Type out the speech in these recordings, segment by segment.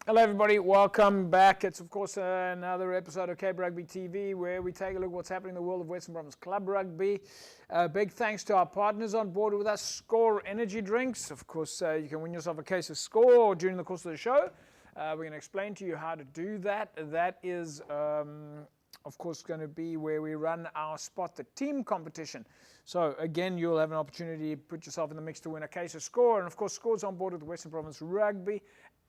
Hello everybody, welcome back. It's of course another episode of Cape Rugby TV where we take a look at what's happening in the world of Western Province Club Rugby. Big thanks to our partners on board with us, Score Energy Drinks. Of course, you can win yourself a case of Score during the course of the show. We're going to explain to you how to do that. That is, of course, going to be where we run our Spot the Team competition. So again, you'll have an opportunity to put yourself in the mix to win a case of Score. And of course, Score's on board with the Western Province Rugby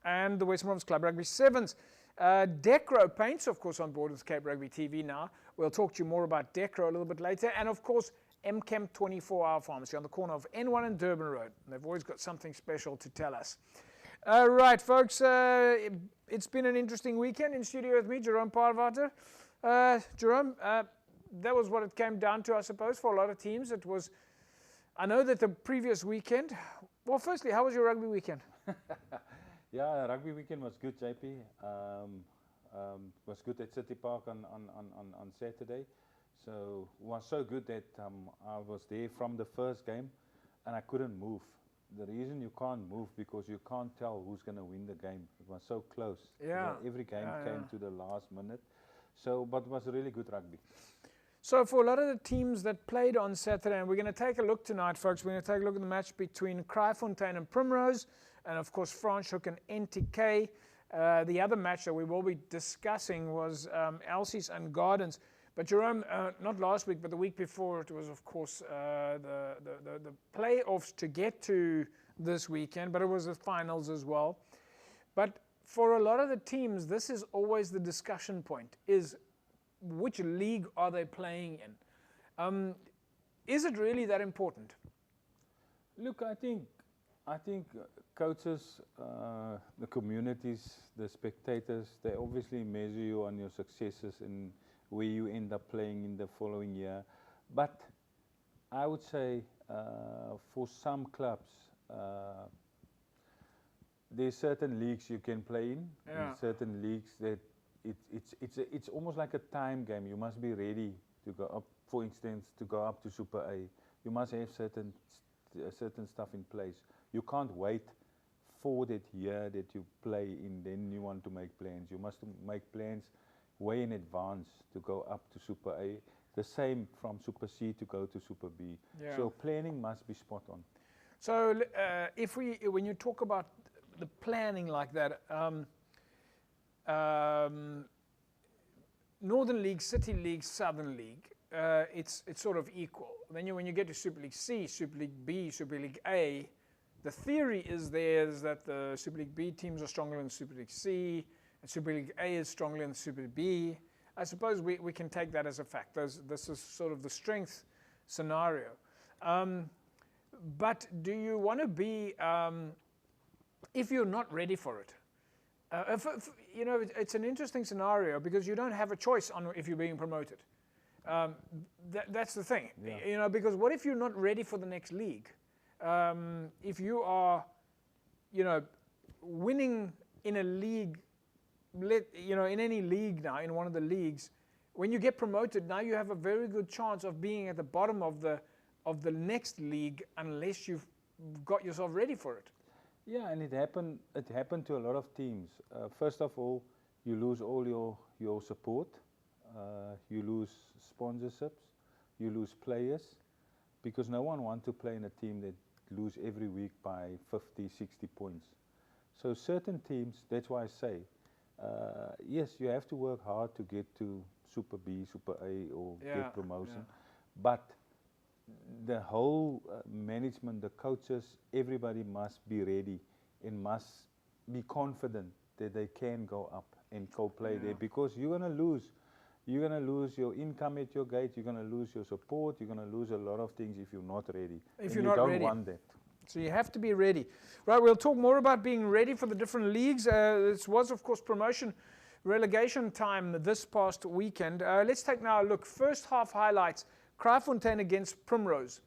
and the Western Province Club Rugby Sevens. Decro Paints, of course, on board with Cape Rugby TV now. We'll talk to you more about Decro a little bit later. And of course, MChem 24-hour pharmacy on the corner of N1 and Durban Road. They've always got something special to tell us. Right, folks, it's been an interesting weekend. In studio with me, Jerome Parvater. Jerome, that was what it came down to, I suppose, for a lot of teams. It was, I know that the previous weekend, well, firstly, how was your rugby weekend? Yeah, rugby weekend was good, JP. Was good at City Park on Saturday. So it was so good that I was there from the first game and I couldn't move. The reason you can't move because you can't tell who's going to win the game. It was so close. Yeah. Every game came to the last minute. So, but it was really good rugby. So for a lot of the teams that played on Saturday, and we're going to take a look tonight, folks, we're going to take a look at the match between Kraaifontein and Primrose, and of course Franschhoek and NTK. The other match that we will be discussing was Elsie's and Gardens. But Jerome, not last week, but the week before, it was of course the playoffs to get to this weekend, but it was the finals as well. But for a lot of the teams, this is always the discussion point, is which league are they playing in? Is it really that important? Look, I think coaches, the communities, the spectators, they obviously measure you on your successes and where you end up playing in the following year. But I would say for some clubs, there's certain leagues you can play in, and certain leagues that it's almost like a time game. You must be ready to go up, for instance, to go up to Super A. You must have certain stuff in place. You can't wait for that year that you play in, then you want to make plans. You must make plans way in advance to go up to Super A. The same from Super C to go to Super B. Yeah. So planning must be spot on. So when you talk about the planning like that, Northern League, City League, Southern League, it's sort of equal. Then when you get to Super League C, Super League B, Super League A, the theory is that the Super League B teams are stronger than Super League C, and Super League A is stronger than Super League B. I suppose we can take that as a fact. This is sort of the strength scenario. But do you want to be, if you're not ready for it, it's an interesting scenario because you don't have a choice on if you're being promoted. That's the thing, because what if you're not ready for the next league? If you are, winning in a league, in any league now, in one of the leagues, when you get promoted, now you have a very good chance of being at the bottom of the next league unless you've got yourself ready for it. Yeah, and it happened to a lot of teams. First of all, you lose all your support, you lose sponsorships, you lose players, because no one wants to play in a team that lose every week by 50, 60 points. So certain teams, that's why I say, yes, you have to work hard to get to Super B, Super A, or get promotion, but the whole management, the coaches, everybody must be ready and must be confident that they can go up and go play there, because you're going to lose. You're going to lose your income at your gate, you're going to lose your support, you're going to lose a lot of things if you're not ready. If you're not ready. You don't want that. So you have to be ready. Right, we'll talk more about being ready for the different leagues. This was, of course, promotion relegation time this past weekend. Let's take now a look. First half highlights. Kraaifontein against Primrose.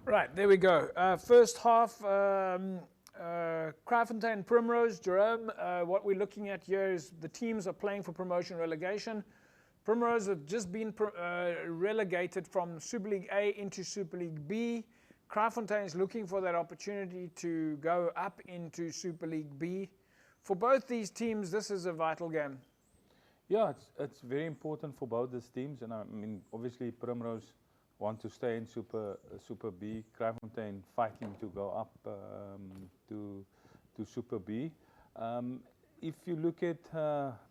Right, there we go. First half, Kraaifontein, Primrose. Jerome, what we're looking at here is the teams are playing for promotion relegation. Primrose have just been relegated from Super League A into Super League B. Kraaifontein is looking for that opportunity to go up into Super League B. For both these teams, this is a vital game. Yeah, it's very important for both these teams, and I mean, obviously Primrose want to stay in Super B. Kraaifontein fighting to go up to Super B. If you look at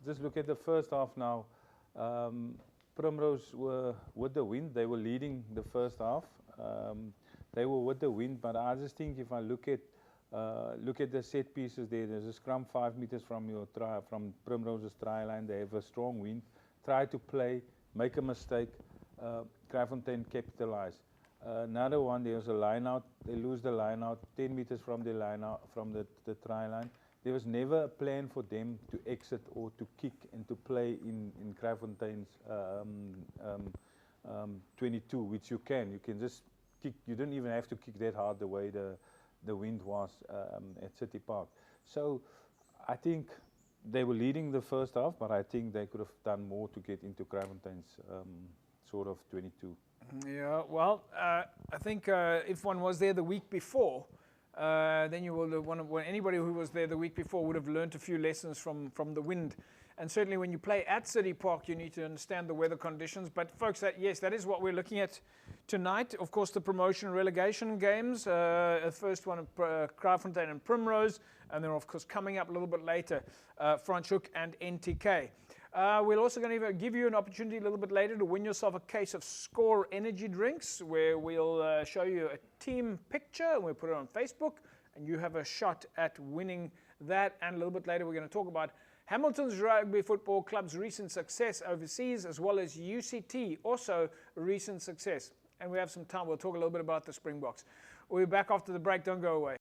just look at the first half now, Primrose were with the wind. They were leading the first half. They were with the wind, but I just think if I look at the set pieces there's a scrum 5 meters from from Primrose's try line. They have a strong wind. Try to play, make a mistake. Kraaifontein capitalize. Another one, there's a line out. They lose the line out 10 meters from the line out, from the try line. There was never a plan for them to exit or to kick and to play in Kraaifontein's 22, which you can just kick. You don't even have to kick that hard the way the wind was at City Park. So I think they were leading the first half, but I think they could have done more to get into Kraaifontein's sort of 22. Yeah, well, I think if one was there the week before, then you will anybody who was there the week before would have learned a few lessons from the wind. And certainly when you play at City Park, you need to understand the weather conditions. But folks, that is what we're looking at tonight. Of course, the promotion relegation games. The first one, Kraaifontein and Primrose. And then, of course, coming up a little bit later, Franschhoek and NTK. We're also going to give you an opportunity a little bit later to win yourself a case of Score energy drinks, where we'll show you a team picture and we'll put it on Facebook, and you have a shot at winning that. And a little bit later, we're going to talk about Hamilton's Rugby Football Club's recent success overseas, as well as UCT, also recent success. And we have some time. We'll talk a little bit about the Springboks. We'll be back after the break. Don't go away.